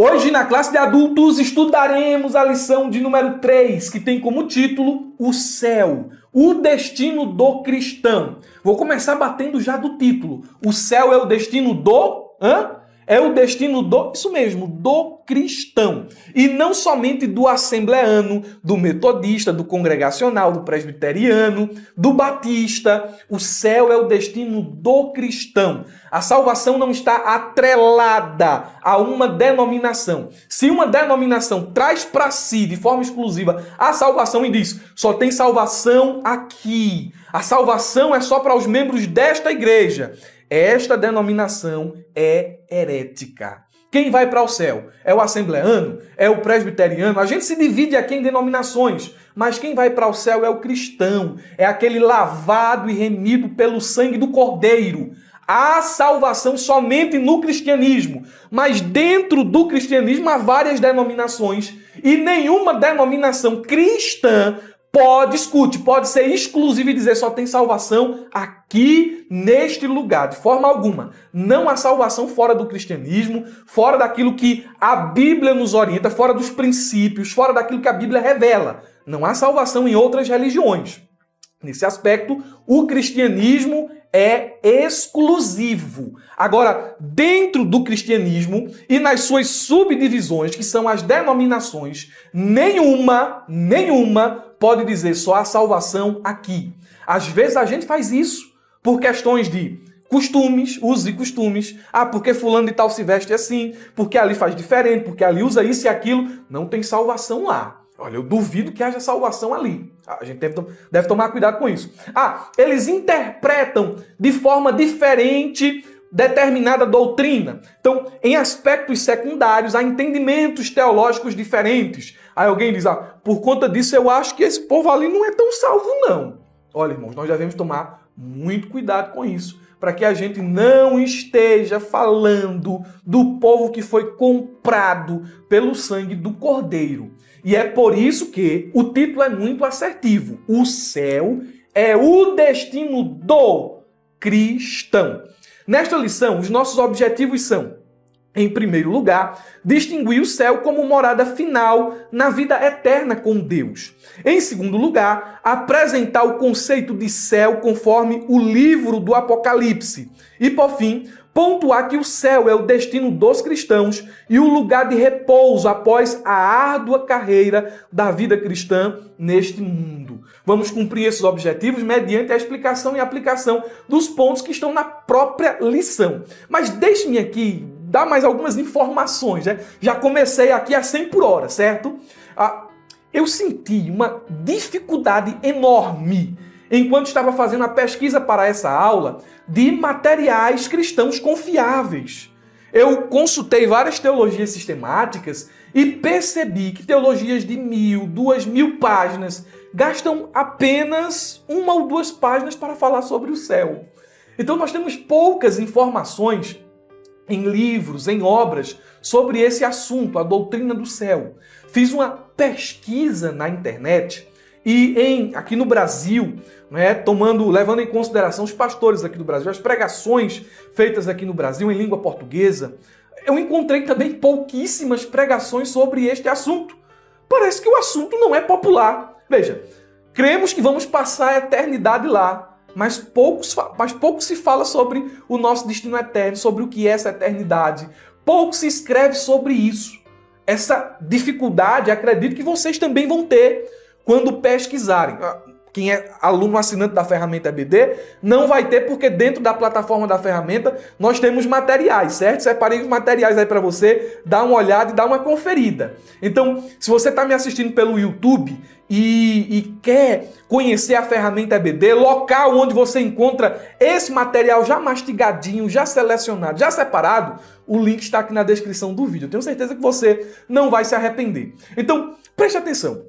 Hoje, na classe de adultos, estudaremos a lição de número 3, que tem como título O Céu, o destino do cristão. Vou começar batendo já do título. O céu é o destino do... É o destino do... Isso mesmo, do cristão. E não somente do assembleano, do metodista, do congregacional, do presbiteriano, do batista. O céu é o destino do cristão. A salvação não está atrelada a uma denominação. Se uma denominação traz para si, de forma exclusiva, a salvação e diz, só tem salvação aqui. A salvação é só para os membros desta igreja. Esta denominação é herética. Quem vai para o céu? É o assembleano? É o presbiteriano? A gente se divide aqui em denominações, mas quem vai para o céu é o cristão. É aquele lavado e remido pelo sangue do Cordeiro. Há salvação somente no cristianismo, mas dentro do cristianismo há várias denominações e nenhuma denominação cristã pode ser exclusiva e dizer só tem salvação aqui neste lugar, de forma alguma. Não há salvação fora do cristianismo, fora daquilo que a Bíblia nos orienta, fora dos princípios, fora daquilo que a Bíblia revela. Não há salvação em outras religiões. Nesse aspecto, o cristianismo é exclusivo. Agora, dentro do cristianismo e nas suas subdivisões, que são as denominações, nenhuma pode dizer só a salvação aqui. Às vezes a gente faz isso por questões de costumes, usos e costumes. Porque fulano de tal se veste assim, porque ali faz diferente, porque ali usa isso e aquilo. Não tem salvação lá. Olha, eu duvido que haja salvação ali. A gente deve tomar cuidado com isso. Eles interpretam de forma diferente determinada doutrina. Então, em aspectos secundários, há entendimentos teológicos diferentes. Aí alguém diz, por conta disso eu acho que esse povo ali não é tão salvo, não. Olha, irmãos, nós devemos tomar muito cuidado com isso, para que a gente não esteja falando do povo que foi comprado pelo sangue do Cordeiro. E é por isso que o título é muito assertivo. O céu é o destino do cristão. Nesta lição, os nossos objetivos são, em primeiro lugar, distinguir o céu como morada final na vida eterna com Deus. Em segundo lugar, apresentar o conceito de céu conforme o livro do Apocalipse. E, por fim, pontuar que o céu é o destino dos cristãos e o lugar de repouso após a árdua carreira da vida cristã neste mundo. Vamos cumprir esses objetivos mediante a explicação e aplicação dos pontos que estão na própria lição. Mas deixe-me aqui dar mais algumas informações. Já comecei aqui a 100 por hora, certo? Eu senti uma dificuldade enorme enquanto estava fazendo a pesquisa para essa aula de materiais cristãos confiáveis. Eu consultei várias teologias sistemáticas e percebi que teologias de 1.000, 2.000 páginas gastam apenas 1 ou 2 páginas para falar sobre o céu. Então nós temos poucas informações em livros, em obras, sobre esse assunto, a doutrina do céu. Fiz uma pesquisa na internet e aqui no Brasil, levando em consideração os pastores aqui do Brasil, as pregações feitas aqui no Brasil em língua portuguesa, eu encontrei também pouquíssimas pregações sobre este assunto. Parece que o assunto não é popular. Veja, cremos que vamos passar a eternidade lá, mas pouco se fala sobre o nosso destino eterno, sobre o que é essa eternidade. Pouco se escreve sobre isso. Essa dificuldade, acredito que vocês também vão ter quando pesquisarem. Quem é aluno assinante da ferramenta EBD não vai ter, porque dentro da plataforma da ferramenta nós temos materiais, certo? Separei os materiais aí para você dar uma olhada e dar uma conferida. Então, se você está me assistindo pelo YouTube e quer conhecer a ferramenta EBD, local onde você encontra esse material já mastigadinho, já selecionado, já separado, o link está aqui na descrição do vídeo. Eu tenho certeza que você não vai se arrepender. Então, preste atenção.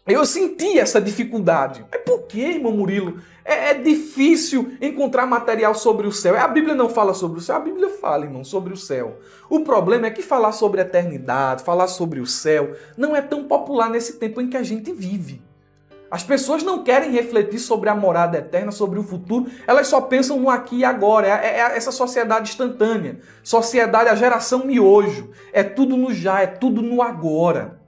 Eu senti essa dificuldade. Mas por que, irmão Murilo? É difícil encontrar material sobre o céu. A Bíblia não fala sobre o céu. A Bíblia fala, irmão, sobre o céu. O problema é que falar sobre a eternidade, falar sobre o céu, não é tão popular nesse tempo em que a gente vive. As pessoas não querem refletir sobre a morada eterna, sobre o futuro, elas só pensam no aqui e agora. É essa sociedade instantânea, sociedade, a geração miojo. É tudo no já, é tudo no agora.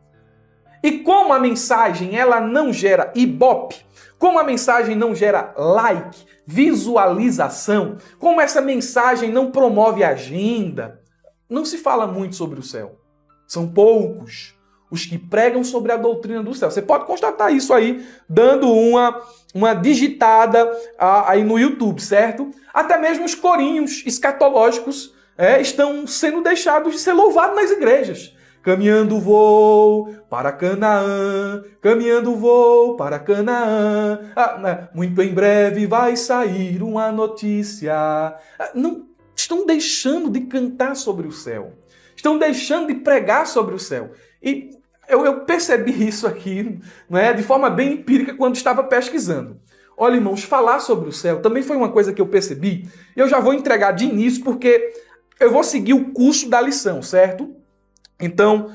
E como a mensagem ela não gera ibope, como a mensagem não gera like, visualização, como essa mensagem não promove agenda, não se fala muito sobre o céu. São poucos os que pregam sobre a doutrina do céu. Você pode constatar isso aí, dando uma digitada aí no YouTube, certo? Até mesmo os corinhos escatológicos estão sendo deixados de ser louvados nas igrejas. Caminhando vou para Canaã, caminhando vou para Canaã. Muito em breve vai sair uma notícia. Não estão deixando de cantar sobre o céu. Estão deixando de pregar sobre o céu. E eu percebi isso aqui, de forma bem empírica quando estava pesquisando. Olha, irmãos, falar sobre o céu também foi uma coisa que eu percebi. E eu já vou entregar de início porque eu vou seguir o curso da lição, certo? Então,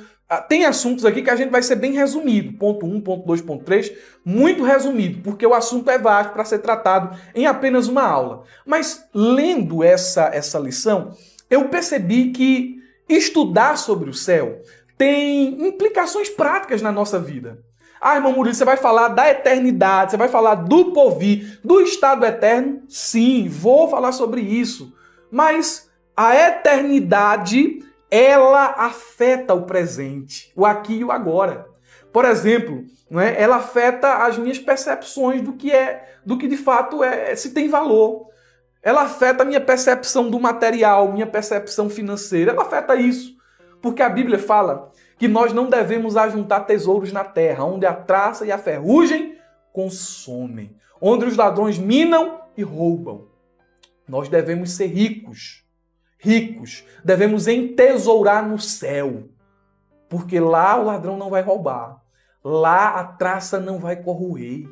tem assuntos aqui que a gente vai ser bem resumido. Ponto 1, ponto 2, ponto 3, muito resumido, porque o assunto é vasto para ser tratado em apenas uma aula. Mas, lendo essa lição, eu percebi que estudar sobre o céu tem implicações práticas na nossa vida. Irmão Murilo, você vai falar da eternidade, você vai falar do porvir, do estado eterno? Sim, vou falar sobre isso. Mas a eternidade, ela afeta o presente, o aqui e o agora. Por exemplo, ela afeta as minhas percepções do que de fato se tem valor. Ela afeta a minha percepção do material, minha percepção financeira. Ela afeta isso. Porque a Bíblia fala que nós não devemos ajuntar tesouros na terra, onde a traça e a ferrugem consomem, onde os ladrões minam e roubam. Nós devemos ser ricos. Devemos entesourar no céu, porque lá o ladrão não vai roubar, lá a traça não vai corroer.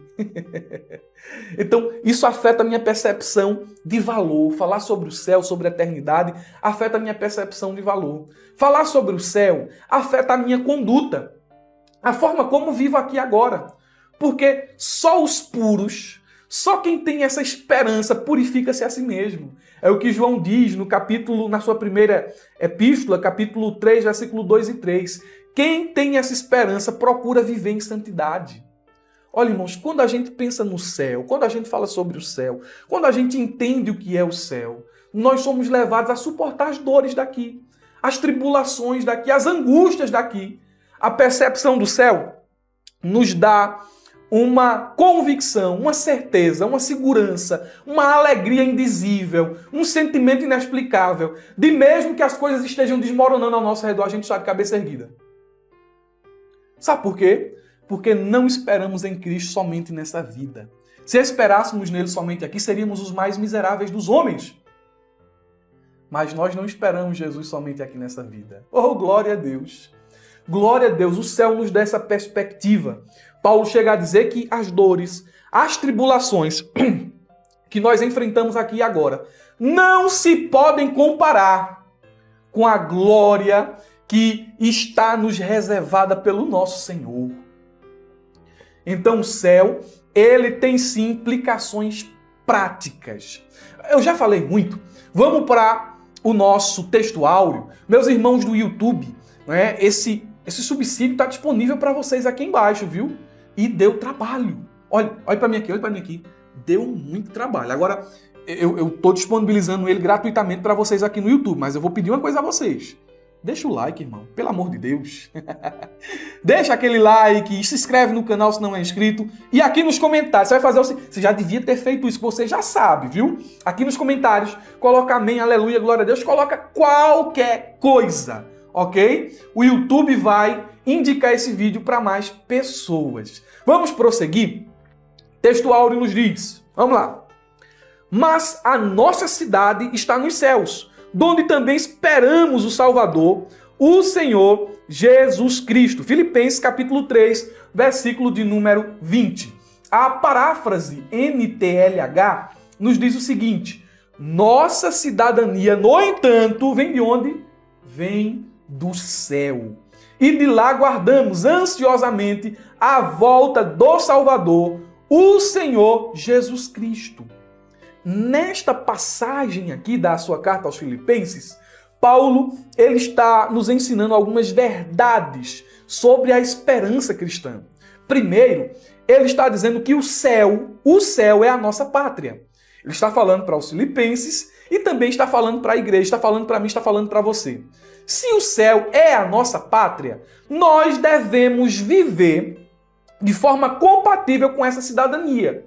Então, isso afeta a minha percepção de valor. Falar sobre o céu, sobre a eternidade, afeta a minha percepção de valor. Falar sobre o céu afeta a minha conduta, a forma como vivo aqui agora. Porque só os puros, só quem tem essa esperança purifica-se a si mesmo. É o que João diz na sua primeira epístola, capítulo 3, versículo 2 e 3. Quem tem essa esperança procura viver em santidade. Olha, irmãos, quando a gente pensa no céu, quando a gente fala sobre o céu, quando a gente entende o que é o céu, nós somos levados a suportar as dores daqui, as tribulações daqui, as angústias daqui. A percepção do céu nos dá uma convicção, uma certeza, uma segurança, uma alegria indizível, um sentimento inexplicável, de mesmo que as coisas estejam desmoronando ao nosso redor, a gente está de cabeça erguida. Sabe por quê? Porque não esperamos em Cristo somente nessa vida. Se esperássemos nele somente aqui, seríamos os mais miseráveis dos homens. Mas nós não esperamos Jesus somente aqui nessa vida. Oh, glória a Deus! Glória a Deus, o céu nos dá essa perspectiva. Paulo chega a dizer que as dores, as tribulações que nós enfrentamos aqui e agora não se podem comparar com a glória que está nos reservada pelo nosso Senhor. Então o céu, ele tem sim implicações práticas. Eu já falei muito. Vamos para o nosso texto áureo. Meus irmãos do YouTube, esse subsídio está disponível para vocês aqui embaixo, viu? E deu trabalho. Olha para mim aqui. Deu muito trabalho. Agora, eu estou disponibilizando ele gratuitamente para vocês aqui no YouTube, mas eu vou pedir uma coisa a vocês. Deixa o like, irmão. Pelo amor de Deus. Deixa aquele like, se inscreve no canal se não é inscrito. E aqui nos comentários, você vai fazer você já devia ter feito isso, que você já sabe, viu? Aqui nos comentários, coloca amém, aleluia, glória a Deus, coloca qualquer coisa, ok? O YouTube vai indicar esse vídeo para mais pessoas. Vamos prosseguir? Texto áureo nos diz, vamos lá. Mas a nossa cidade está nos céus, donde também esperamos o Salvador, o Senhor Jesus Cristo. Filipenses capítulo 3, versículo de número 20. A paráfrase NTLH nos diz o seguinte: nossa cidadania, no entanto, vem de onde? Vem do céu. e de lá guardamos ansiosamente a volta do Salvador, o Senhor Jesus Cristo. Nesta passagem aqui da sua carta aos Filipenses, Paulo ele está nos ensinando algumas verdades sobre a esperança cristã. Primeiro, ele está dizendo que o céu é a nossa pátria. Ele está falando para os filipenses e também está falando para a igreja, está falando para mim, está falando para você. Se o céu é a nossa pátria, nós devemos viver de forma compatível com essa cidadania.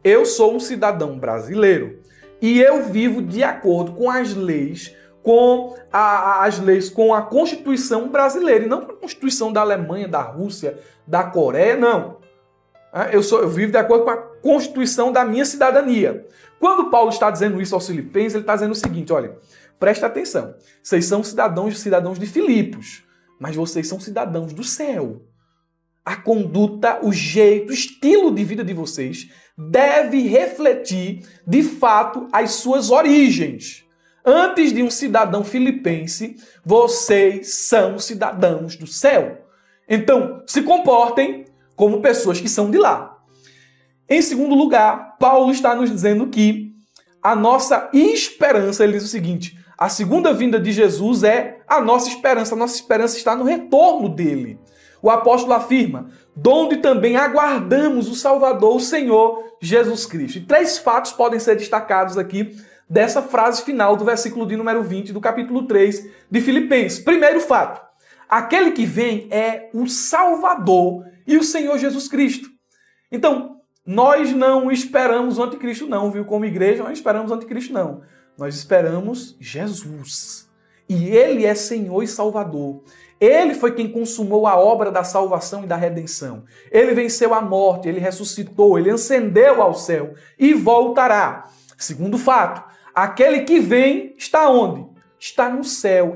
Eu sou um cidadão brasileiro e eu vivo de acordo com as leis, com a Constituição brasileira, e não com a Constituição da Alemanha, da Rússia, da Coreia, não. Eu vivo de acordo com a Constituição da minha cidadania. Quando Paulo está dizendo isso aos Filipenses, ele está dizendo o seguinte, olha, presta atenção, vocês são cidadãos de Filipos, mas vocês são cidadãos do céu. A conduta, o jeito, o estilo de vida de vocês deve refletir, de fato, as suas origens. Antes de um cidadão filipense, vocês são cidadãos do céu. Então, se comportem como pessoas que são de lá. Em segundo lugar, Paulo está nos dizendo que a nossa esperança, ele diz o seguinte, a segunda vinda de Jesus é a nossa esperança está no retorno dele. O apóstolo afirma, donde também aguardamos o Salvador, o Senhor Jesus Cristo. E 3 fatos podem ser destacados aqui dessa frase final do versículo de número 20 do capítulo 3 de Filipenses. Primeiro fato, aquele que vem é o Salvador e o Senhor Jesus Cristo. Então, nós não esperamos o anticristo não, viu? Como igreja, nós não esperamos o anticristo não. Nós esperamos Jesus. E ele é Senhor e Salvador. Ele foi quem consumou a obra da salvação e da redenção. Ele venceu a morte, ele ressuscitou, ele ascendeu ao céu e voltará. Segundo fato, aquele que vem está onde? Está no céu,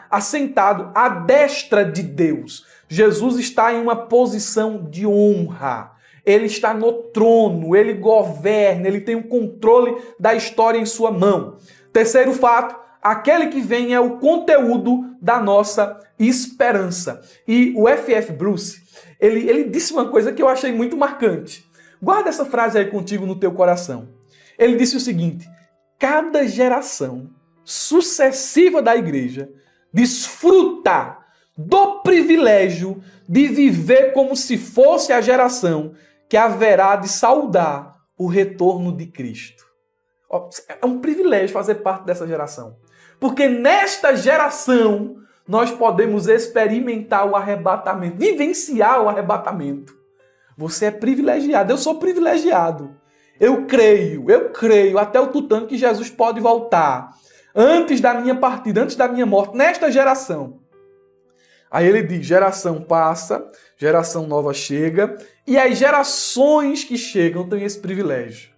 assentado à destra de Deus. Jesus está em uma posição de honra. Ele está no trono, ele governa, ele tem o controle da história em sua mão. Terceiro fato, aquele que vem é o conteúdo da nossa esperança. E o F.F. Bruce, ele disse uma coisa que eu achei muito marcante. Guarda essa frase aí contigo no teu coração. Ele disse o seguinte, cada geração sucessiva da igreja desfruta do privilégio de viver como se fosse a geração que haverá de saudar o retorno de Cristo. É um privilégio fazer parte dessa geração. Porque nesta geração nós podemos experimentar o arrebatamento, vivenciar o arrebatamento. Você é privilegiado, eu sou privilegiado. Eu creio até o tutano que Jesus pode voltar antes da minha partida, antes da minha morte, nesta geração. Aí ele diz, geração passa, geração nova chega, e as gerações que chegam têm esse privilégio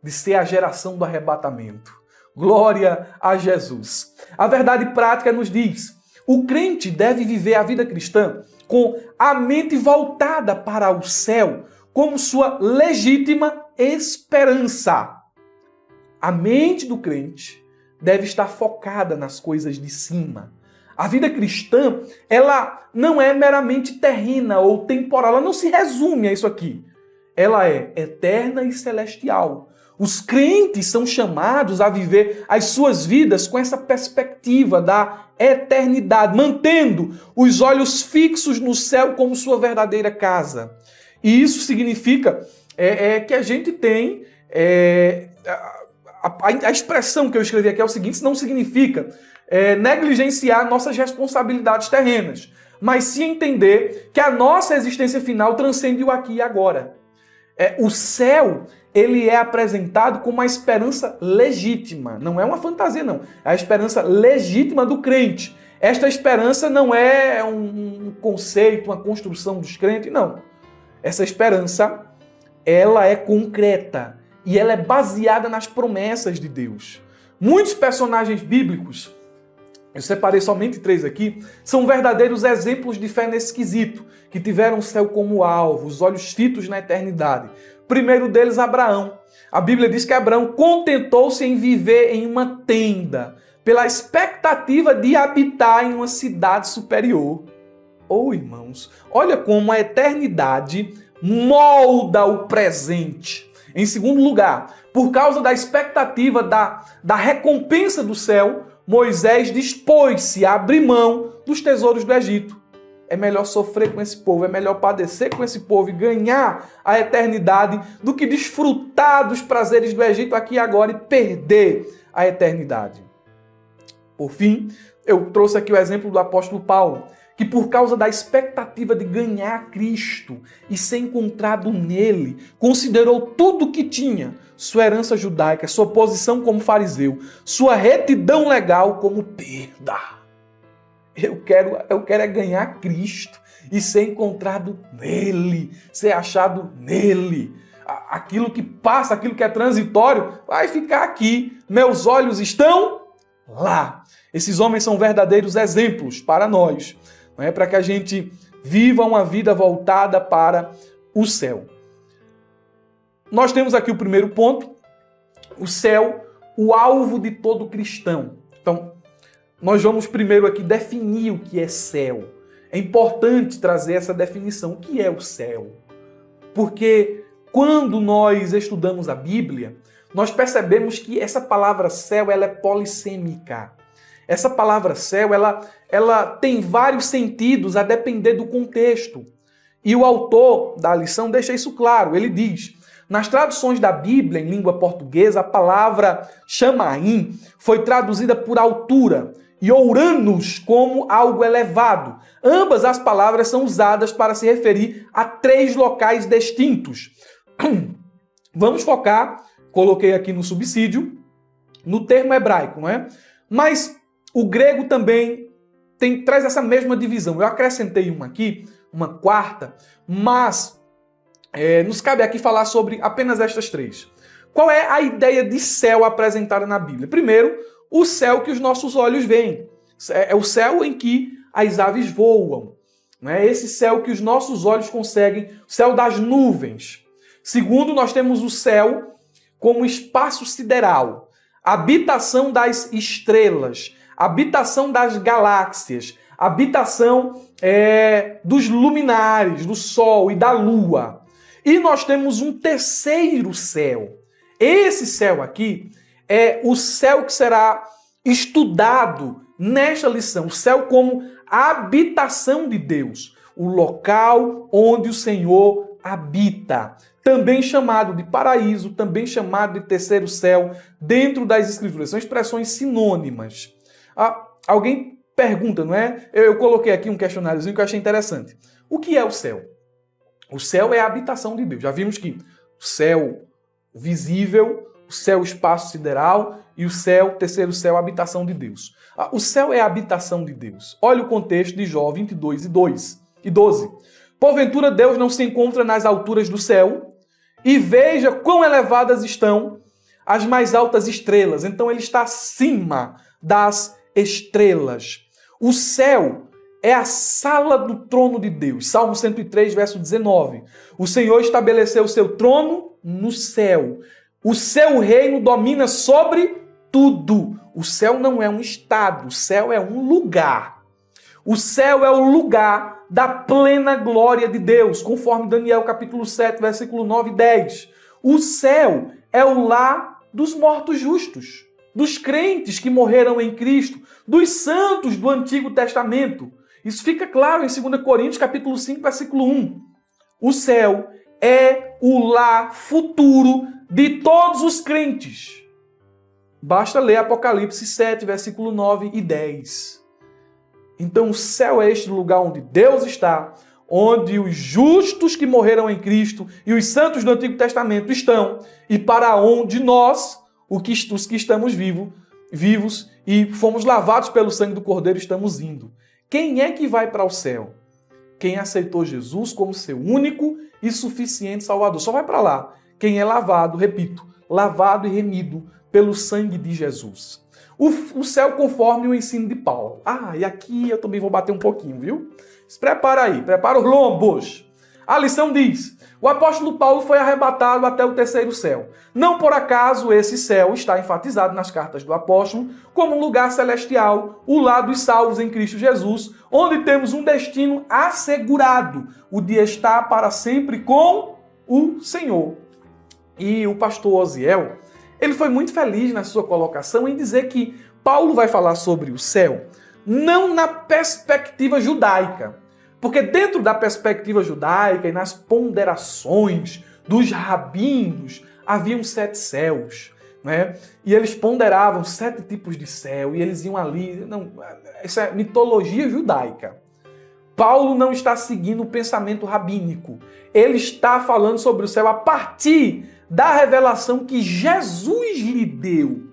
de ser a geração do arrebatamento. Glória a Jesus. A verdade prática nos diz, o crente deve viver a vida cristã com a mente voltada para o céu, como sua legítima esperança. A mente do crente deve estar focada nas coisas de cima. A vida cristã, ela não é meramente terrena ou temporal, ela não se resume a isso aqui. Ela é eterna e celestial. Os crentes são chamados a viver as suas vidas com essa perspectiva da eternidade, mantendo os olhos fixos no céu como sua verdadeira casa. E isso significa que a gente tem... A expressão que eu escrevi aqui é o seguinte, isso não significa negligenciar nossas responsabilidades terrenas, mas sim entender que a nossa existência final transcende o aqui e agora. O céu, ele é apresentado como uma esperança legítima, não é uma fantasia não, é a esperança legítima do crente. Esta esperança não é um conceito, uma construção dos crentes, não. Essa esperança, ela é concreta e ela é baseada nas promessas de Deus. Muitos personagens bíblicos, eu separei somente 3 aqui, são verdadeiros exemplos de fé nesse quesito, que tiveram o céu como alvo, os olhos fitos na eternidade. Primeiro deles, Abraão. A Bíblia diz que Abraão contentou-se em viver em uma tenda, pela expectativa de habitar em uma cidade superior. Oh, irmãos, olha como a eternidade molda o presente. Em segundo lugar, por causa da expectativa da recompensa do céu, Moisés dispôs-se a abrir mão dos tesouros do Egito. É melhor sofrer com esse povo, é melhor padecer com esse povo e ganhar a eternidade do que desfrutar dos prazeres do Egito aqui e agora e perder a eternidade. Por fim, eu trouxe aqui o exemplo do apóstolo Paulo, que por causa da expectativa de ganhar Cristo e ser encontrado nele, considerou tudo o que tinha, sua herança judaica, sua posição como fariseu, sua retidão legal como perda. Eu quero é ganhar Cristo e ser encontrado nele, ser achado nele. Aquilo que passa, aquilo que é transitório, vai ficar aqui. Meus olhos estão lá. Esses homens são verdadeiros exemplos para nós, não é? Para que a gente viva uma vida voltada para o céu. Nós temos aqui o primeiro ponto, o céu, o alvo de todo cristão. Então, nós vamos primeiro aqui definir o que é céu. É importante trazer essa definição. O que é o céu? Porque quando nós estudamos a Bíblia, nós percebemos que essa palavra céu ela é polissêmica. Essa palavra céu ela tem vários sentidos a depender do contexto. E o autor da lição deixa isso claro. Ele diz: nas traduções da Bíblia em língua portuguesa, a palavra chamaim foi traduzida por altura e ouranos como algo elevado. Ambas as palavras são usadas para se referir a 3 locais distintos. Vamos focar, coloquei aqui no subsídio, no termo hebraico, não é? Mas o grego também traz essa mesma divisão. Eu acrescentei uma aqui, uma quarta, mas nos cabe aqui falar sobre apenas estas 3. Qual é a ideia de céu apresentada na Bíblia? Primeiro, o céu que os nossos olhos veem. É o céu em que as aves voam. Não é esse céu que os nossos olhos conseguem, o céu das nuvens. Segundo, nós temos o céu como espaço sideral, habitação das estrelas, habitação das galáxias, habitação dos luminares, do Sol e da Lua. E nós temos um terceiro céu. Esse céu aqui é o céu que será estudado nesta lição. O céu como habitação de Deus. O local onde o Senhor habita. Também chamado de paraíso, também chamado de terceiro céu, dentro das Escrituras. São expressões sinônimas. Alguém pergunta, não é? Eu coloquei aqui um questionáriozinho que eu achei interessante. O que é o céu? O céu é a habitação de Deus. Já vimos que o céu visível, o céu espaço sideral e o céu, terceiro céu, a habitação de Deus. O céu é a habitação de Deus. Olha o contexto de Jó 22 e 12. Porventura Deus não se encontra nas alturas do céu, e veja quão elevadas estão as mais altas estrelas. Então ele está acima das estrelas. O céu é a sala do trono de Deus. Salmo 103, verso 19. O Senhor estabeleceu o seu trono no céu. O seu reino domina sobre tudo. O céu não é um estado, o céu é um lugar. O céu é o lugar da plena glória de Deus, conforme Daniel capítulo 7, versículo 9 e 10. O céu é o lar dos mortos justos, dos crentes que morreram em Cristo, dos santos do Antigo Testamento. Isso fica claro em 2 Coríntios capítulo 5, versículo 1. O céu é o lar futuro de todos os crentes. Basta ler Apocalipse 7, versículo 9 e 10. Então o céu é este lugar onde Deus está, onde os justos que morreram em Cristo e os santos do Antigo Testamento estão, e para onde nós, os que estamos vivos e fomos lavados pelo sangue do Cordeiro, estamos indo. Quem é que vai para o céu? Quem aceitou Jesus como seu único e suficiente Salvador. Só vai para lá. Quem é lavado, repito, lavado e remido pelo sangue de Jesus. O céu conforme o ensino de Paulo. E aqui eu também vou bater um pouquinho, viu? Se prepara aí, prepara os lombos. A lição diz: o apóstolo Paulo foi arrebatado até o terceiro céu. Não por acaso esse céu está enfatizado nas cartas do apóstolo como um lugar celestial, o lar dos salvos em Cristo Jesus, onde temos um destino assegurado, o de estar para sempre com o Senhor. E o pastor Osiel, ele foi muito feliz na sua colocação em dizer que Paulo vai falar sobre o céu não na perspectiva judaica, porque dentro da perspectiva judaica e nas ponderações dos rabinos, haviam 7 céus, né? E eles ponderavam 7 tipos de céu, e eles iam ali. Não, isso é mitologia judaica. Paulo não está seguindo o pensamento rabínico. Ele está falando sobre o céu a partir da revelação que Jesus lhe deu.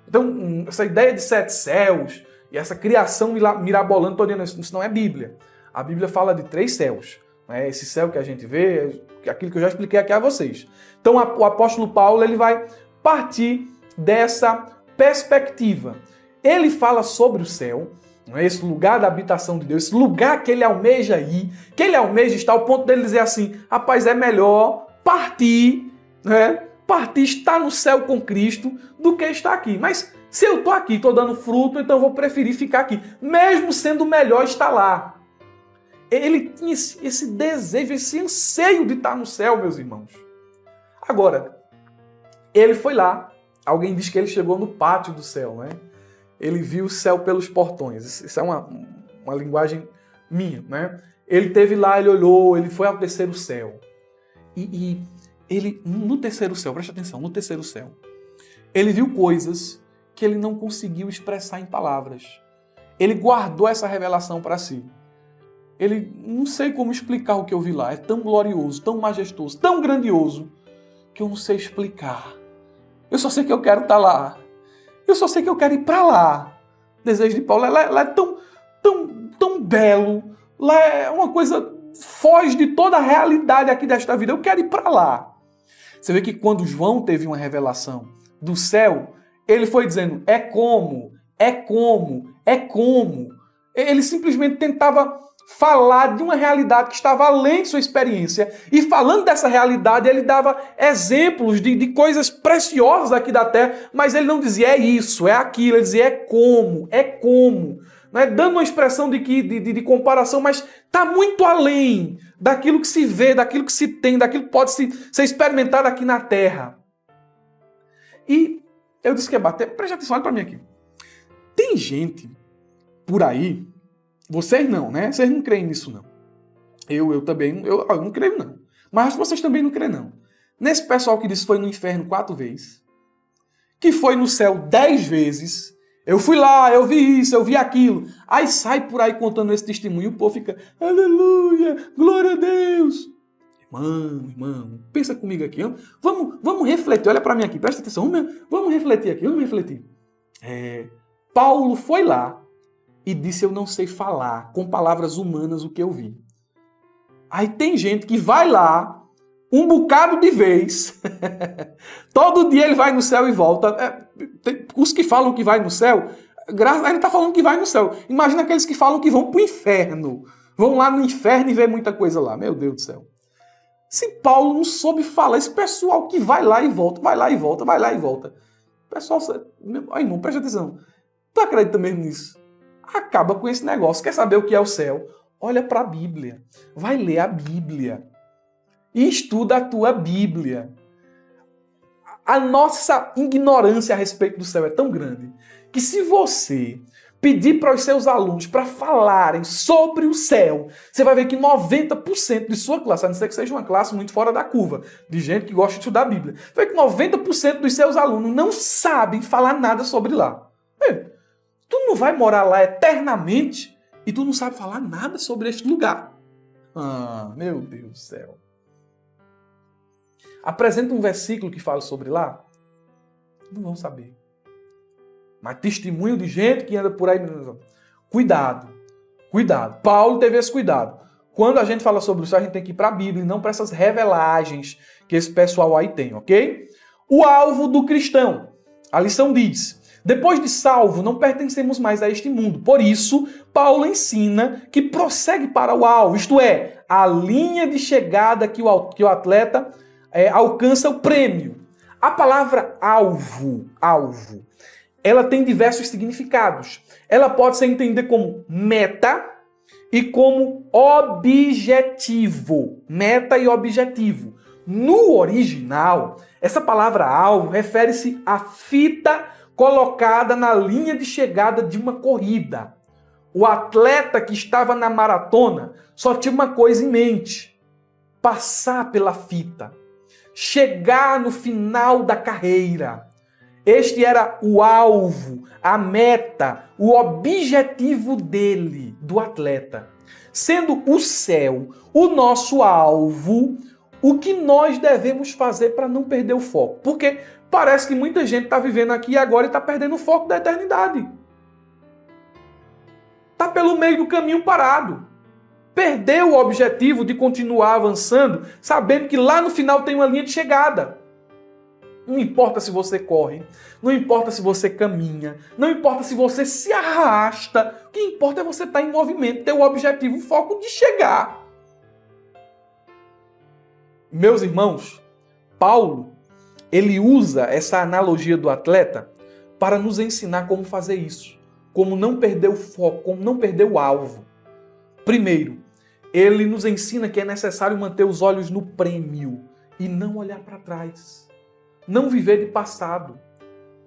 Então, essa ideia de 7 céus e essa criação mirabolante, tô dizendo, isso não é Bíblia. A Bíblia fala de 3 céus. Né? Esse céu que a gente vê, é aquilo que eu já expliquei aqui a vocês. Então, o apóstolo Paulo ele vai partir dessa perspectiva. Ele fala sobre o céu, esse lugar da habitação de Deus, esse lugar que ele almeja ir, que ele almeja estar, ao ponto dele dizer assim: rapaz, é melhor partir, né? Partir, estar no céu com Cristo, do que estar aqui. Mas se eu estou aqui, estou dando fruto, então eu vou preferir ficar aqui, mesmo sendo melhor estar lá. Ele tinha esse desejo, esse anseio de estar no céu, meus irmãos. Agora, ele foi lá. Alguém diz que ele chegou no pátio do céu, né? Ele viu o céu pelos portões. Isso é uma linguagem minha, né? Ele esteve lá, ele olhou, ele foi ao terceiro céu. E ele, no terceiro céu, presta atenção, no terceiro céu, ele viu coisas que ele não conseguiu expressar em palavras. Ele guardou essa revelação para si. Ele, não sei como explicar o que eu vi lá. É tão glorioso, tão majestoso, tão grandioso, que eu não sei explicar. Eu só sei que eu quero estar lá. Eu só sei que eu quero ir para lá. O desejo de Paulo, lá é tão belo. Lá é uma coisa, foge de toda a realidade aqui desta vida. Eu quero ir para lá. Você vê que quando João teve uma revelação do céu, ele foi dizendo, é como. Ele simplesmente tentava falar de uma realidade que estava além de sua experiência. E falando dessa realidade, ele dava exemplos de coisas preciosas aqui da terra, mas ele não dizia é isso, é aquilo, ele dizia é como. Não é dando uma expressão de comparação, mas está muito além daquilo que se vê, daquilo que se tem, daquilo que pode ser experimentado aqui na terra. E eu disse que ia bater, preste atenção, olha para mim aqui. Tem gente por aí, vocês não, né? Vocês não creem nisso, não. Eu também, eu não creio, não. Mas acho que vocês também não creem, não. Nesse pessoal que disse que foi no inferno 4 vezes, que foi no céu 10 vezes, eu fui lá, eu vi isso, eu vi aquilo. Aí sai por aí contando esse testemunho e o povo fica, aleluia, glória a Deus. Irmão, pensa comigo aqui. Vamos refletir, olha para mim aqui, presta atenção. Vamos refletir aqui, vamos refletir. Paulo foi lá e disse, eu não sei falar com palavras humanas o que eu vi. Aí tem gente que vai lá, um bocado de vez, todo dia ele vai no céu e volta. Os que falam que vai no céu, ele está falando que vai no céu. Imagina aqueles que falam que vão para o inferno. Vão lá no inferno e vê muita coisa lá. Meu Deus do céu. Se Paulo não soube falar, esse pessoal que vai lá e volta. Pessoal, irmão, presta atenção. Tu acredita mesmo nisso? Acaba com esse negócio. Quer saber o que é o céu? Olha para a Bíblia. Vai ler a Bíblia. E estuda a tua Bíblia. A nossa ignorância a respeito do céu é tão grande que se você pedir para os seus alunos para falarem sobre o céu, você vai ver que 90% de sua classe, a não ser que seja uma classe muito fora da curva, de gente que gosta de estudar a Bíblia, vai ver que 90% dos seus alunos não sabem falar nada sobre lá. Tu não vai morar lá eternamente e tu não sabe falar nada sobre este lugar. Meu Deus do céu. Apresenta um versículo que fala sobre lá, não vão saber. Mas testemunho de gente que anda por aí. Cuidado. Paulo teve esse cuidado. Quando a gente fala sobre isso, a gente tem que ir para a Bíblia e não para essas revelagens que esse pessoal aí tem, ok? O alvo do cristão. A lição diz, Depois de salvo, não pertencemos mais a este mundo. Por isso, Paulo ensina que prossegue para o alvo, isto é, a linha de chegada que o atleta alcança o prêmio. A palavra alvo, ela tem diversos significados. Ela pode ser entendida como meta e como objetivo. Meta e objetivo. No original, essa palavra alvo refere-se à fita colocada na linha de chegada de uma corrida. O atleta que estava na maratona só tinha uma coisa em mente: passar pela fita, chegar no final da carreira. Este era o alvo, a meta, o objetivo dele, do atleta. Sendo o céu o nosso alvo, o que nós devemos fazer para não perder o foco? Porque parece que muita gente está vivendo aqui e agora e está perdendo o foco da eternidade. Está pelo meio do caminho parado. Perdeu o objetivo de continuar avançando, sabendo que lá no final tem uma linha de chegada. Não importa se você corre, não importa se você caminha, não importa se você se arrasta, o que importa é você estar em movimento, ter o objetivo, o foco de chegar. Meus irmãos, Paulo, ele usa essa analogia do atleta para nos ensinar como fazer isso, como não perder o foco, como não perder o alvo. Primeiro, ele nos ensina que é necessário manter os olhos no prêmio e não olhar para trás. Não viver de passado.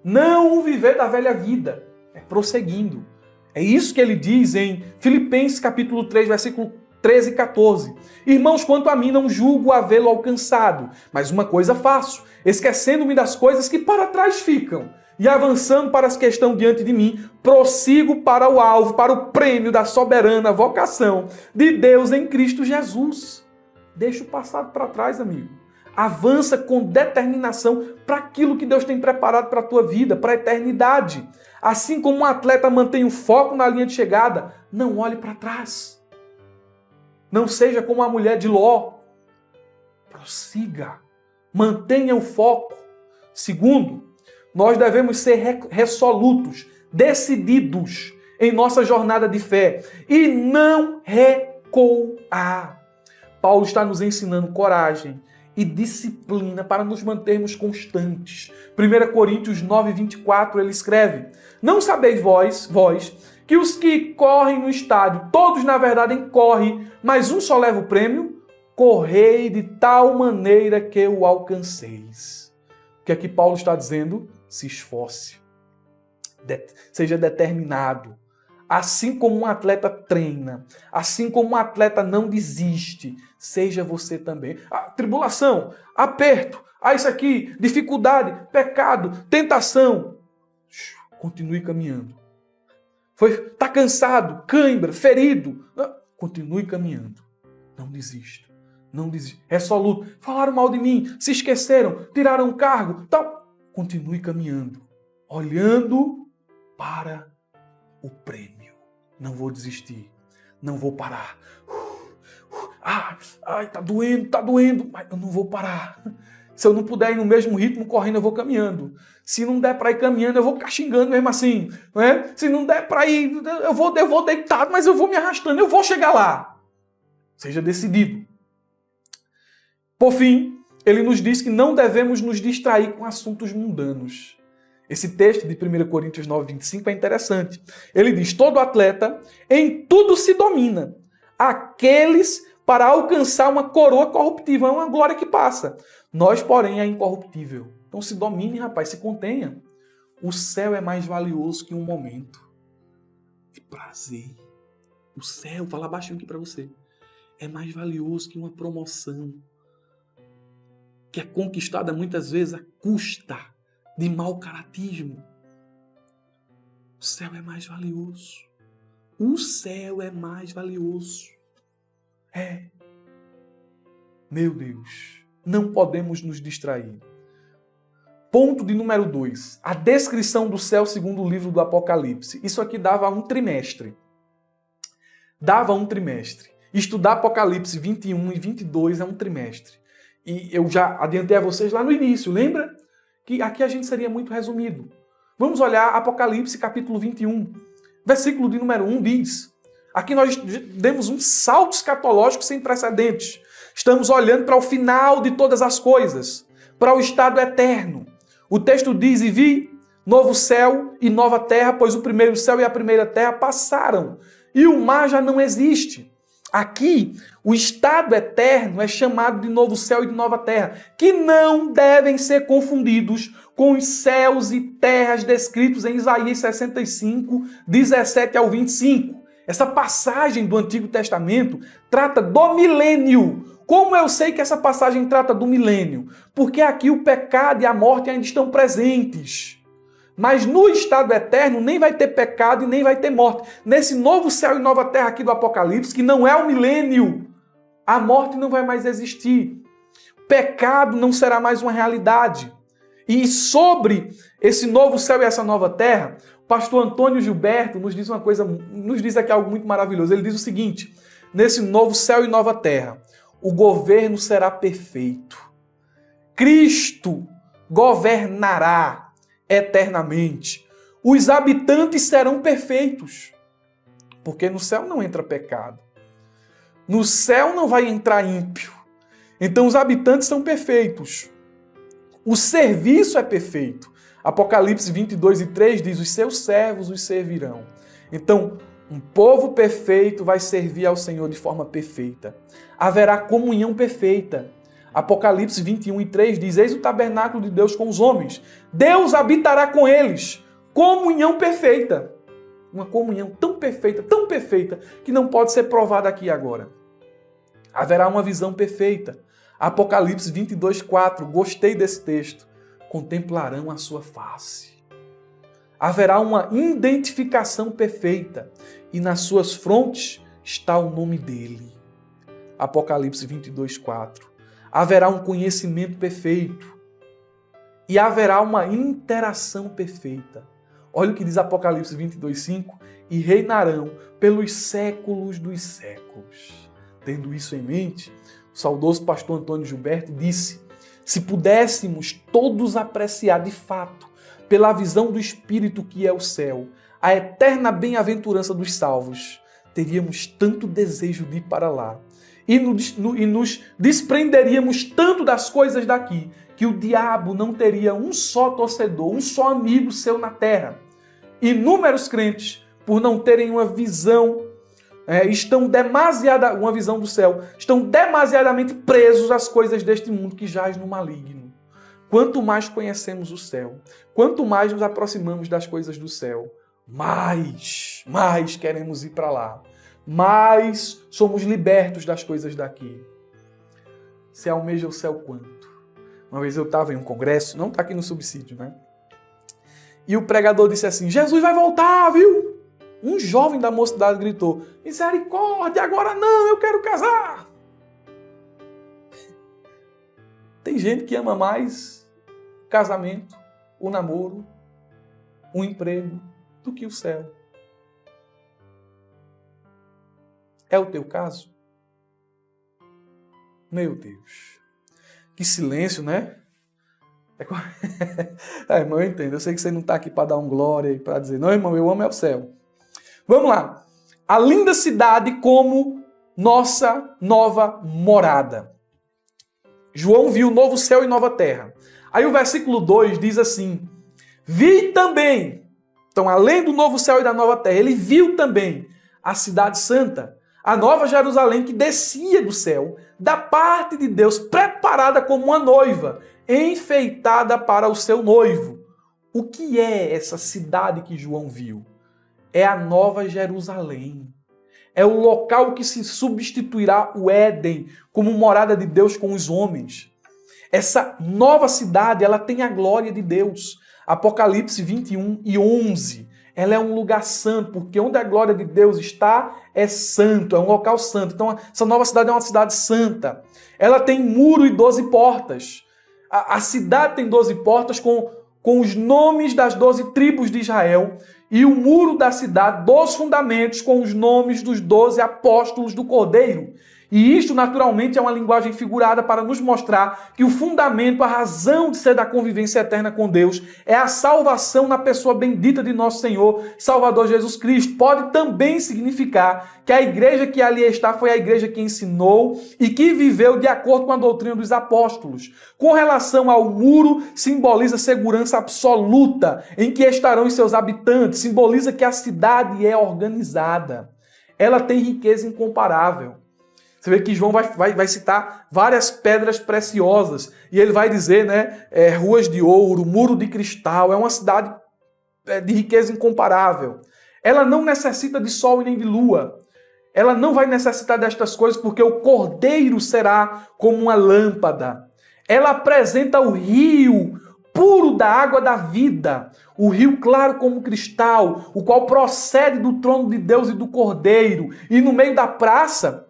Não viver da velha vida. É prosseguindo. É isso que ele diz em Filipenses capítulo 3, versículo 13 e 14. Irmãos, quanto a mim, não julgo havê-lo alcançado, mas uma coisa faço, esquecendo-me das coisas que para trás ficam e avançando para as que estão diante de mim, prossigo para o alvo, para o prêmio da soberana vocação de Deus em Cristo Jesus. Deixa o passado para trás, amigo. Avança com determinação para aquilo que Deus tem preparado para a tua vida, para a eternidade. Assim como um atleta mantém o foco na linha de chegada, não olhe para trás. Não seja como a mulher de Ló. Prossiga. Mantenha o foco. Segundo, nós devemos ser resolutos, decididos em nossa jornada de fé e não recuar. Paulo está nos ensinando coragem e disciplina para nos mantermos constantes. 1 Coríntios 9, 24, ele escreve: não sabeis vós, que os que correm no estádio, todos na verdade correm, mas um só leva o prêmio? Correi de tal maneira que o alcanceis. O que aqui Paulo está dizendo? Se esforce. Seja determinado. Assim como um atleta treina, assim como um atleta não desiste, seja você também. Tribulação, aperto, isso aqui, dificuldade, pecado, tentação. Continue caminhando. Está cansado, cãibra, ferido. Continue caminhando. Não desista. Não desista. Resoluto. Falaram mal de mim, se esqueceram, tiraram um cargo. Tal. Continue caminhando. Olhando para o prêmio. Não vou desistir. Não vou parar. Tá doendo. Mas eu não vou parar. Se eu não puder ir no mesmo ritmo correndo, eu vou caminhando. Se não der para ir caminhando, eu vou ficar xingando mesmo assim. Não é? Se não der para ir, eu vou deitado, mas eu vou me arrastando. Eu vou chegar lá. Seja decidido. Por fim, ele nos diz que não devemos nos distrair com assuntos mundanos. Esse texto de 1 Coríntios 9, 25 é interessante. Ele diz: todo atleta em tudo se domina. Aqueles para alcançar uma coroa corruptível, é uma glória que passa. Nós, porém, é incorruptível. Então se domine, rapaz, se contenha. O céu é mais valioso que um momento de prazer. O céu, fala baixinho aqui para você, é mais valioso que uma promoção que é conquistada muitas vezes à custa de mau caratismo. O céu é mais valioso. O céu é mais valioso. Meu Deus, não podemos nos distrair. Ponto de número 2. A descrição do céu segundo o livro do Apocalipse. Isso aqui dava um trimestre. Estudar Apocalipse 21 e 22 é um trimestre. E eu já adiantei a vocês lá no início, lembra? Que aqui a gente seria muito resumido. Vamos olhar Apocalipse capítulo 21, versículo de número 1 diz, aqui nós demos um salto escatológico sem precedentes. Estamos olhando para o final de todas as coisas, para o estado eterno. O texto diz, e vi novo céu e nova terra, pois o primeiro céu e a primeira terra passaram, e o mar já não existe. Aqui, o estado eterno é chamado de novo céu e de nova terra, que não devem ser confundidos com os céus e terras descritos em Isaías 65, 17 ao 25. Essa passagem do Antigo Testamento trata do milênio. Como eu sei que essa passagem trata do milênio? Porque aqui o pecado e a morte ainda estão presentes. Mas no estado eterno nem vai ter pecado e nem vai ter morte. Nesse novo céu e nova terra aqui do Apocalipse, que não é o milênio, a morte não vai mais existir. Pecado não será mais uma realidade. E sobre esse novo céu e essa nova terra, o pastor Antônio Gilberto nos diz uma coisa, nos diz aqui algo muito maravilhoso. Ele diz o seguinte: nesse novo céu e nova terra, o governo será perfeito. Cristo governará eternamente. Os habitantes serão perfeitos, porque no céu não entra pecado. No céu não vai entrar ímpio. Então os habitantes são perfeitos. O serviço é perfeito. Apocalipse 22 e 3 diz, os seus servos os servirão. Então, um povo perfeito vai servir ao Senhor de forma perfeita. Haverá comunhão perfeita. Apocalipse 21 e 3 diz, eis o tabernáculo de Deus com os homens. Deus habitará com eles. Comunhão perfeita. Uma comunhão tão perfeita, que não pode ser provada aqui agora. Haverá uma visão perfeita. Apocalipse 22, 4. Gostei desse texto. Contemplarão a sua face. Haverá uma identificação perfeita. E nas suas frontes está o nome dele. Apocalipse 22, 4. Haverá um conhecimento perfeito. E haverá uma interação perfeita. Olha o que diz Apocalipse 22, 5. E reinarão pelos séculos dos séculos. Tendo isso em mente, o saudoso pastor Antônio Gilberto disse, se pudéssemos todos apreciar de fato, pela visão do Espírito que é o céu, a eterna bem-aventurança dos salvos, teríamos tanto desejo de ir para lá. E nos desprenderíamos tanto das coisas daqui, que o diabo não teria um só torcedor, um só amigo seu na terra. Inúmeros crentes, por não terem uma visão, uma visão do céu, estão demasiadamente presos às coisas deste mundo que jaz no maligno. Quanto mais conhecemos o céu, quanto mais nos aproximamos das coisas do céu, mais queremos ir para lá. Mais somos libertos das coisas daqui. Você almeja o céu quanto? Uma vez eu estava em um congresso, não está aqui no subsídio, né? E o pregador disse assim, Jesus vai voltar, viu? Um jovem da mocidade gritou, misericórdia, agora não, eu quero casar. Tem gente que ama mais o casamento, o namoro, o emprego, do que o céu. É o teu caso? Meu Deus. Que silêncio, né? Irmão, eu entendo. Eu sei que você não está aqui para dar um glória e para dizer, não, irmão, eu amo é o céu. Vamos lá. A linda cidade como nossa nova morada. João viu novo céu e nova terra. Aí o versículo 2 diz assim, vi também, então além do novo céu e da nova terra, ele viu também a cidade santa, a nova Jerusalém que descia do céu, da parte de Deus, preparada como uma noiva, enfeitada para o seu noivo. O que é essa cidade que João viu? É a nova Jerusalém. É o local que se substituirá o Éden como morada de Deus com os homens. Essa nova cidade, ela tem a glória de Deus. Apocalipse 21 e 11. Ela é um lugar santo, porque onde a glória de Deus está, é santo, é um local santo. Então, essa nova cidade é uma cidade santa. Ela tem muro e 12 portas. A cidade tem 12 portas com os nomes das 12 tribos de Israel e o muro da cidade, 2 fundamentos com os nomes dos 12 apóstolos do Cordeiro. E isto, naturalmente, é uma linguagem figurada para nos mostrar que o fundamento, a razão de ser da convivência eterna com Deus é a salvação na pessoa bendita de nosso Senhor, Salvador Jesus Cristo. Pode também significar que a igreja que ali está foi a igreja que ensinou e que viveu de acordo com a doutrina dos apóstolos. Com relação ao muro, simboliza segurança absoluta em que estarão os seus habitantes, simboliza que a cidade é organizada. Ela tem riqueza incomparável. Você vê que João vai citar várias pedras preciosas. E ele vai dizer, né, ruas de ouro, muro de cristal. É uma cidade de riqueza incomparável. Ela não necessita de sol e nem de lua. Ela não vai necessitar destas coisas porque o cordeiro será como uma lâmpada. Ela apresenta o rio puro da água da vida. O rio claro como cristal, o qual procede do trono de Deus e do cordeiro. E no meio da praça,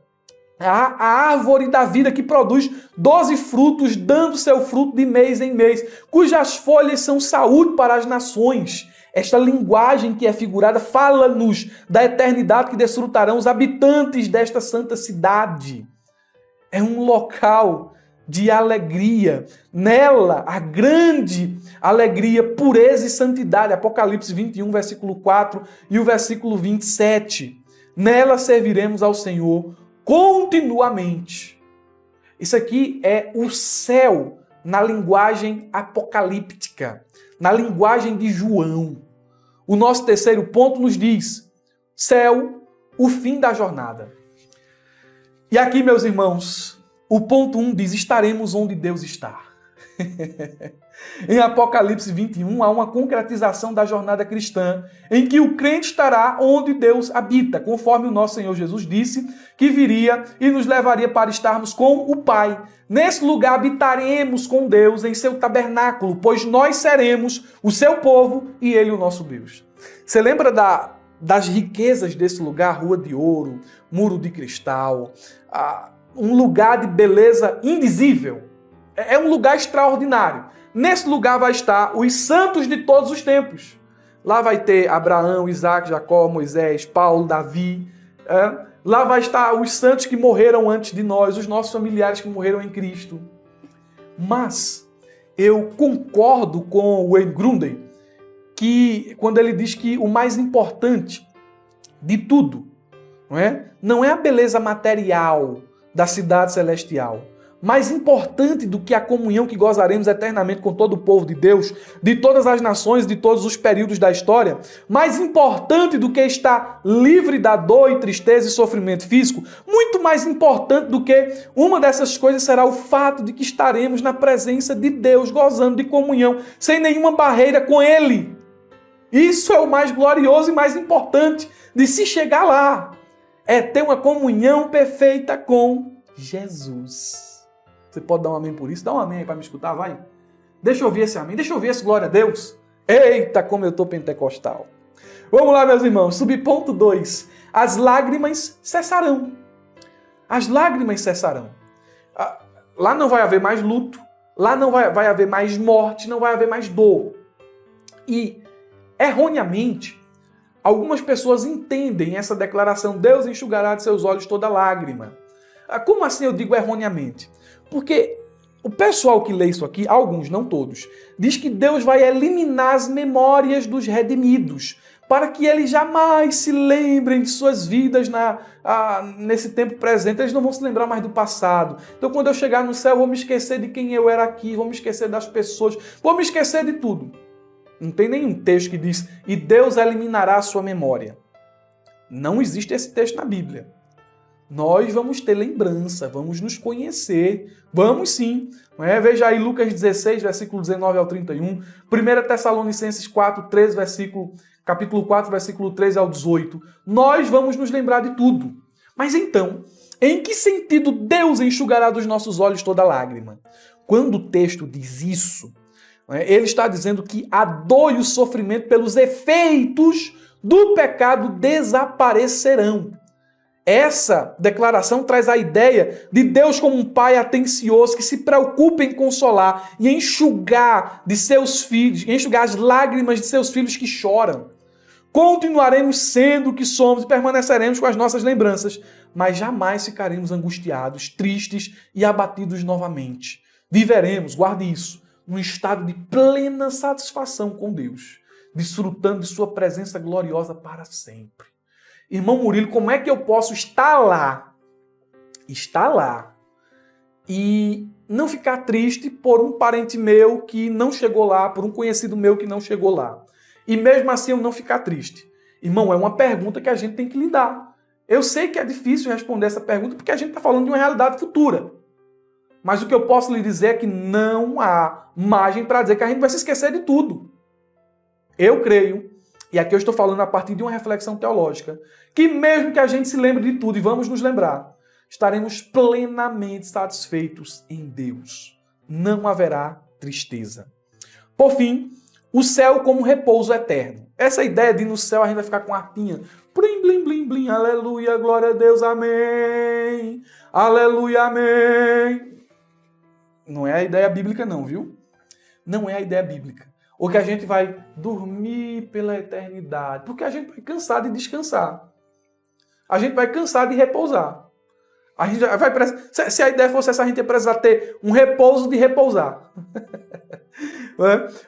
a árvore da vida que produz 12 frutos, dando seu fruto de mês em mês, cujas folhas são saúde para as nações. Esta linguagem que é figurada fala-nos da eternidade que desfrutarão os habitantes desta santa cidade. É um local de alegria. Nela, a grande alegria, pureza e santidade. Apocalipse 21, versículo 4 e o versículo 27. Nela serviremos ao Senhor continuamente. Isso aqui é o céu na linguagem apocalíptica, na linguagem de João. O nosso terceiro ponto nos diz: céu, o fim da jornada. E aqui, meus irmãos, o ponto 1 diz: estaremos onde Deus está. Em Apocalipse 21, há uma concretização da jornada cristã, em que o crente estará onde Deus habita, conforme o nosso Senhor Jesus disse, que viria e nos levaria para estarmos com o Pai. Nesse lugar habitaremos com Deus em seu tabernáculo, pois nós seremos o seu povo e ele o nosso Deus. Você lembra das riquezas desse lugar? Rua de ouro, muro de cristal, um lugar de beleza indizível. É um lugar extraordinário. Nesse lugar vai estar os santos de todos os tempos. Lá vai ter Abraão, Isaac, Jacó, Moisés, Paulo, Davi. Lá vai estar os santos que morreram antes de nós, os nossos familiares que morreram em Cristo. Mas eu concordo com o Wayne Grudem que quando ele diz que o mais importante de tudo não é a beleza material da cidade celestial. Mais importante do que a comunhão que gozaremos eternamente com todo o povo de Deus, de todas as nações, de todos os períodos da história, mais importante do que estar livre da dor e tristeza e sofrimento físico, muito mais importante do que uma dessas coisas será o fato de que estaremos na presença de Deus, gozando de comunhão, sem nenhuma barreira com Ele. Isso é o mais glorioso e mais importante de se chegar lá. É ter uma comunhão perfeita com Jesus. Você pode dar um amém por isso? Dá um amém aí para me escutar, vai. Deixa eu ouvir esse amém, deixa eu ouvir esse glória a Deus. Eita, como eu estou pentecostal. Vamos lá, meus irmãos. Subponto 2. As lágrimas cessarão. As lágrimas cessarão. Lá não vai haver mais luto. Lá não vai haver mais morte. Não vai haver mais dor. E, erroneamente, algumas pessoas entendem essa declaração: Deus enxugará de seus olhos toda lágrima. Como assim eu digo erroneamente? Porque o pessoal que lê isso aqui, alguns, não todos, diz que Deus vai eliminar as memórias dos redimidos, para que eles jamais se lembrem de suas vidas nesse tempo presente. Eles não vão se lembrar mais do passado. Então, quando eu chegar no céu, eu vou me esquecer de quem eu era aqui, vou me esquecer das pessoas, vou me esquecer de tudo. Não tem nenhum texto que diz: e Deus eliminará a sua memória. Não existe esse texto na Bíblia. Nós vamos ter lembrança, vamos nos conhecer, vamos sim. Veja aí Lucas 16, versículo 19 ao 31, 1 Tessalonicenses 4, 13, capítulo 4, versículo 13 ao 18. Nós vamos nos lembrar de tudo. Mas então, em que sentido Deus enxugará dos nossos olhos toda lágrima? Quando o texto diz isso, ele está dizendo que a dor e o sofrimento pelos efeitos do pecado desaparecerão. Essa declaração traz a ideia de Deus como um pai atencioso que se preocupa em consolar e enxugar de seus filhos, enxugar as lágrimas de seus filhos que choram. Continuaremos sendo o que somos e permaneceremos com as nossas lembranças, mas jamais ficaremos angustiados, tristes e abatidos novamente. Viveremos, guarde isso, num estado de plena satisfação com Deus, desfrutando de sua presença gloriosa para sempre. Irmão Murilo, como é que eu posso estar lá e não ficar triste por um parente meu que não chegou lá, por um conhecido meu que não chegou lá? E mesmo assim eu não ficar triste? Irmão, é uma pergunta que a gente tem que lidar. Eu sei que é difícil responder essa pergunta porque a gente está falando de uma realidade futura. Mas o que eu posso lhe dizer é que não há margem para dizer que a gente vai se esquecer de tudo. Eu creio, e aqui eu estou falando a partir de uma reflexão teológica, que mesmo que a gente se lembre de tudo, e vamos nos lembrar, estaremos plenamente satisfeitos em Deus. Não haverá tristeza. Por fim, o céu como repouso eterno. Essa ideia de ir no céu a gente vai ficar com a harpinha. Blim, blim, blim, blim, aleluia, glória a Deus, amém. Aleluia, amém. Não é a ideia bíblica não, viu? Não é a ideia bíblica. Ou que a gente vai dormir pela eternidade. Porque a gente vai cansar de descansar. A gente vai cansar de repousar. A gente vai precisar, se a ideia fosse essa, a gente ia precisar ter um repouso de repousar.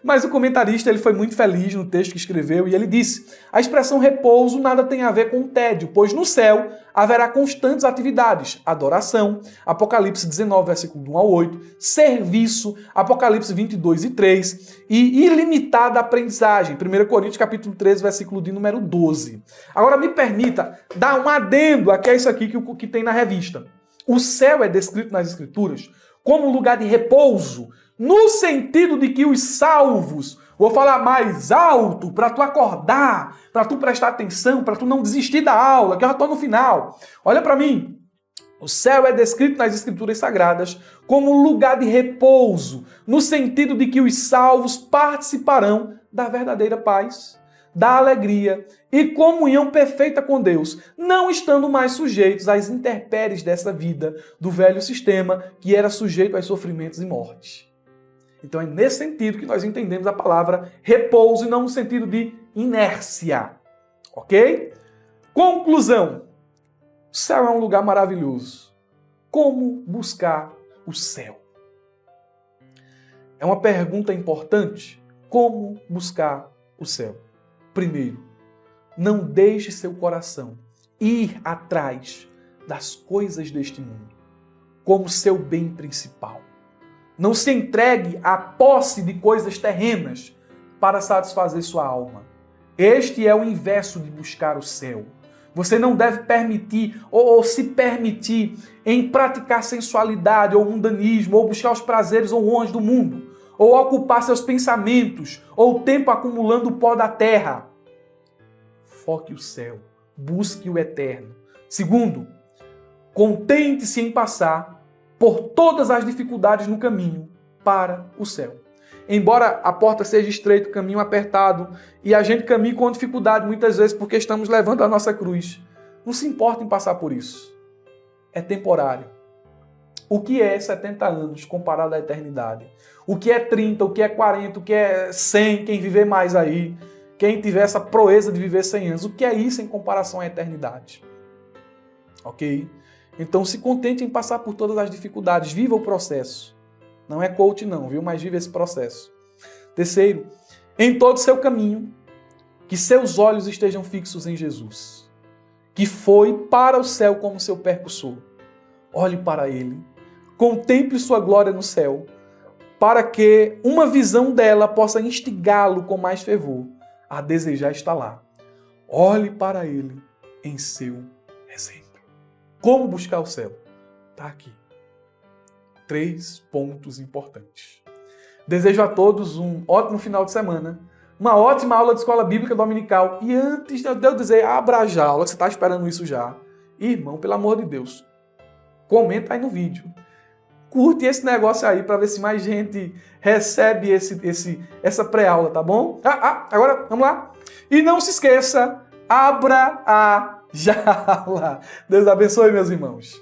Mas o comentarista ele foi muito feliz no texto que escreveu e ele disse: a expressão repouso nada tem a ver com tédio, pois no céu haverá constantes atividades, adoração, Apocalipse 19, versículo 1 ao 8, serviço, Apocalipse 22 e 3, e ilimitada aprendizagem, 1 Coríntios capítulo 13, versículo de número 12. Agora me permita dar um adendo aqui a isso aqui que tem na revista. O céu é descrito nas Escrituras como um lugar de repouso, no sentido de que os salvos, vou falar mais alto para tu acordar, para tu prestar atenção, para tu não desistir da aula, que eu já estou no final. Olha para mim. O céu é descrito nas Escrituras Sagradas como um lugar de repouso, no sentido de que os salvos participarão da verdadeira paz, da alegria e comunhão perfeita com Deus, não estando mais sujeitos às intempéries dessa vida, do velho sistema que era sujeito aos sofrimentos e mortes. Então é nesse sentido que nós entendemos a palavra repouso e não no sentido de inércia. Ok? Conclusão. O céu é um lugar maravilhoso. Como buscar o céu? É uma pergunta importante. Como buscar o céu? Primeiro, não deixe seu coração ir atrás das coisas deste mundo como seu bem principal. Não se entregue à posse de coisas terrenas para satisfazer sua alma. Este é o inverso de buscar o céu. Você não deve permitir ou se permitir em praticar sensualidade ou mundanismo, ou buscar os prazeres ou honras do mundo, ou ocupar seus pensamentos, ou tempo acumulando o pó da terra. Foque o céu, busque o eterno. Segundo, contente-se em passar por todas as dificuldades no caminho para o céu. Embora a porta seja estreita, o caminho apertado, e a gente caminhe com dificuldade muitas vezes porque estamos levando a nossa cruz, não se importa em passar por isso. É temporário. O que é 70 anos comparado à eternidade? O que é 30, o que é 40, o que é 100, quem viver mais aí, quem tiver essa proeza de viver 100 anos, o que é isso em comparação à eternidade? Ok? Então se contente em passar por todas as dificuldades, viva o processo. Não é coach não, viu? Mas viva esse processo. Terceiro, em todo o seu caminho, que seus olhos estejam fixos em Jesus, que foi para o céu como seu percussor. Olhe para ele, contemple sua glória no céu, para que uma visão dela possa instigá-lo com mais fervor a desejar estar lá. Olhe para ele em seu exemplo. Como buscar o céu? Está aqui. 3 pontos importantes. Desejo a todos um ótimo final de semana, uma ótima aula de escola bíblica dominical. E antes de eu dizer, abra já a aula, você está esperando isso já. Irmão, pelo amor de Deus, comenta aí no vídeo. Curte esse negócio aí para ver se mais gente recebe essa pré-aula, tá bom? Agora, vamos lá. E não se esqueça, abra a já aula. Deus abençoe, meus irmãos.